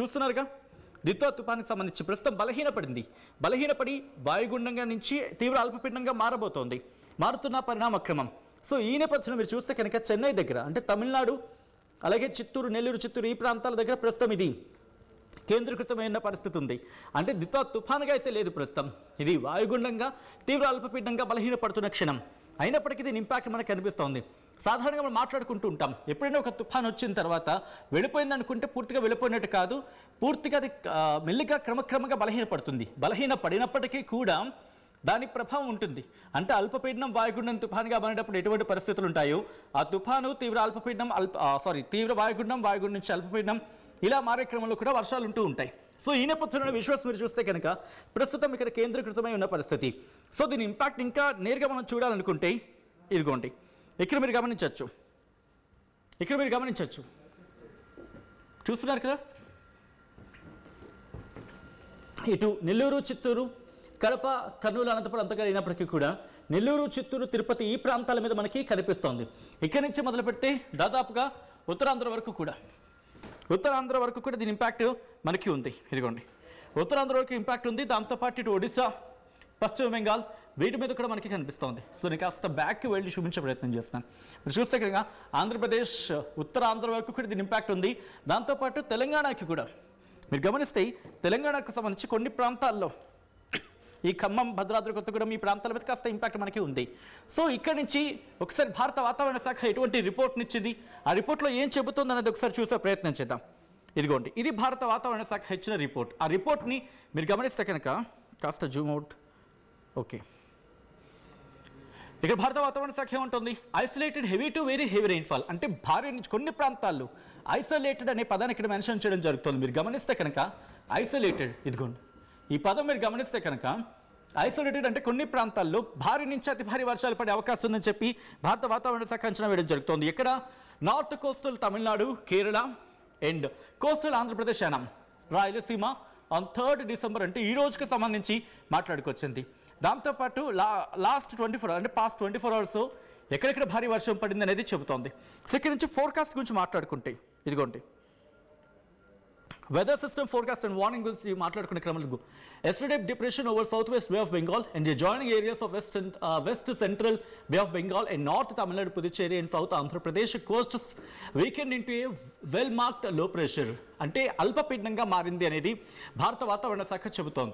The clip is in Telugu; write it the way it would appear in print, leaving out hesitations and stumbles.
చూస్తున్నారుగా దిత్వా తుఫానుకు సంబంధించి ప్రస్తుతం బలహీనపడి వాయుగుండంగా నుంచి తీవ్ర అల్పపీడనంగా మారుతున్న పరిణామక్రమం. సో ఈ నేపథ్యంలో మీరు చూస్తే కనుక చెన్నై దగ్గర అంటే తమిళనాడు అలాగే నెల్లూరు చిత్తూరు ఈ ప్రాంతాల దగ్గర ప్రస్తుతం ఇది కేంద్రీకృతమైన పరిస్థితి ఉంది. అంటే దిత్వా తుఫానుగా అయితే లేదు, ప్రస్తుతం ఇది వాయుగుండంగా తీవ్ర అల్పపీడనంగా బలహీనపడుతున్న క్షణం. అయినప్పటికీ దీని ఇంపాక్ట్ మనకు కనిపిస్తోంది. సాధారణంగా మనం మాట్లాడుకుంటూ ఉంటాం, ఎప్పుడైనా ఒక తుఫాన్ వచ్చిన తర్వాత వెళ్ళిపోయింది అనుకుంటే పూర్తిగా వెళ్ళిపోయినట్టు కాదు, పూర్తిగా అది మెల్లిగా క్రమక్రమంగా బలహీనపడినప్పటికీ కూడా దాని ప్రభావం ఉంటుంది. అంటే అల్పపీడనం వాయుగుండం తుఫానుగా మారినప్పుడు ఎటువంటి పరిస్థితులు ఉంటాయో ఆ తుఫాను తీవ్ర వాయుగుండం నుంచి అల్పపీడనం ఇలా మారే క్రమంలో కూడా వర్షాలు ఉంటూ ఉంటాయి. సో ఈ నేపథ్యంలో విజువల్స్ మీరు చూస్తే కనుక ప్రస్తుతం ఇక్కడ కేంద్రీకృతమై ఉన్న పరిస్థితి. సో దీని ఇంపాక్ట్ ఇంకా నేరుగా మనం చూడాలనుకుంటే ఇదిగోండి ఇక్కడ మీరు గమనించవచ్చు చూస్తున్నారు కదా, ఇటు నెల్లూరు చిత్తూరు కడప కర్నూలు అనంతపురం అంతగా అయినప్పటికీ కూడా నెల్లూరు చిత్తూరు తిరుపతి ఈ ప్రాంతాల మీద మనకి కనిపిస్తోంది. ఇక్కడి నుంచి మొదలు పెడితే దాదాపుగా ఉత్తరాంధ్ర వరకు కూడా దీని ఇంపాక్ట్ మనకి ఉంది. ఇదిగోండి ఉత్తరాంధ్ర వరకు ఇంపాక్ట్ ఉంది. దాంతోపాటు ఇటు ఒడిశా పశ్చిమ బెంగాల్ వీటి మీద కూడా మనకి కనిపిస్తోంది. సో నేను కాస్త బ్యాక్కి వెళ్ళి చూపించే ప్రయత్నం చేస్తున్నాను. మీరు చూస్తే కనుక ఆంధ్రప్రదేశ్ ఉత్తరాంధ్ర వరకు కూడా దీని ఇంపాక్ట్ ఉంది. దాంతోపాటు తెలంగాణకి కూడా మీరు గమనిస్తే తెలంగాణకు సంబంధించి కొన్ని ప్రాంతాల్లో ఈ ఖమ్మం భద్రాద్రి కొత్తగూడెం ఈ ప్రాంతాల మీద కాస్త ఇంపాక్ట్ మనకి ఉంది. సో ఇక్కడ నుంచి ఒకసారి భారత వాతావరణ శాఖ ఎటువంటి రిపోర్ట్ని ఇచ్చింది, ఆ రిపోర్ట్లో ఏం చెబుతుంది అనేది ఒకసారి చూసే ప్రయత్నం చేద్దాం. ఇదిగోండి ఇది భారత వాతావరణ శాఖ ఇచ్చిన రిపోర్ట్. ఆ రిపోర్ట్ని మీరు గమనిస్తే కనుక కాస్త జూమ్ అవుట్. ఓకే, ఇక్కడ భారత వాతావరణ శాఖ ఏమంటుంది, isolated heavy to very heavy rainfall అంటే భారీ నుంచి కొన్ని ప్రాంతాల్లో ఐసోలేటెడ్ అనే పదాన్ని ఇక్కడ మెన్షన్ చేయడం జరుగుతుంది. మీరు గమనిస్తే కనుక ఐసోలేటెడ్, ఇదిగోండి ఈ పదం మీరు గమనిస్తే కనుక ఐసోలేటెడ్ అంటే కొన్ని ప్రాంతాల్లో భారీ నుంచి అతి భారీ వర్షాలు పడే అవకాశం ఉందని చెప్పి భారత వాతావరణ శాఖ అంచనా వేయడం జరుగుతోంది. ఇక్కడ north coastal Tamil Nadu, Kerala and coastal Andhra Pradesh Yanam, Rayalaseema on 3rd December అంటే ఈ రోజుకి సంబంధించి మాట్లాడుకొచ్చింది. దాంతోపాటు పాస్ట్ 24 అవర్స్ ఎక్కడెక్కడ భారీ వర్షం పడింది అనేది చెబుతోంది. సో ఇక్కడ నుంచి ఫోర్కాస్ట్ గురించి మాట్లాడుకుంటే ఇదిగోండి weather system forecast and warning గురించి మాట్లాడుకునే క్రమంలో yesterday depression over southwest Bay of Bengal and the adjoining areas of west central Bay of Bengal and north Tamil Nadu, Puducherry and south Andhra Pradesh coasts weakened into a well marked low pressure అంటే అల్పపీడనంగా మారింది అనేది భారత వాతావరణ శాఖ చెబుతోంది.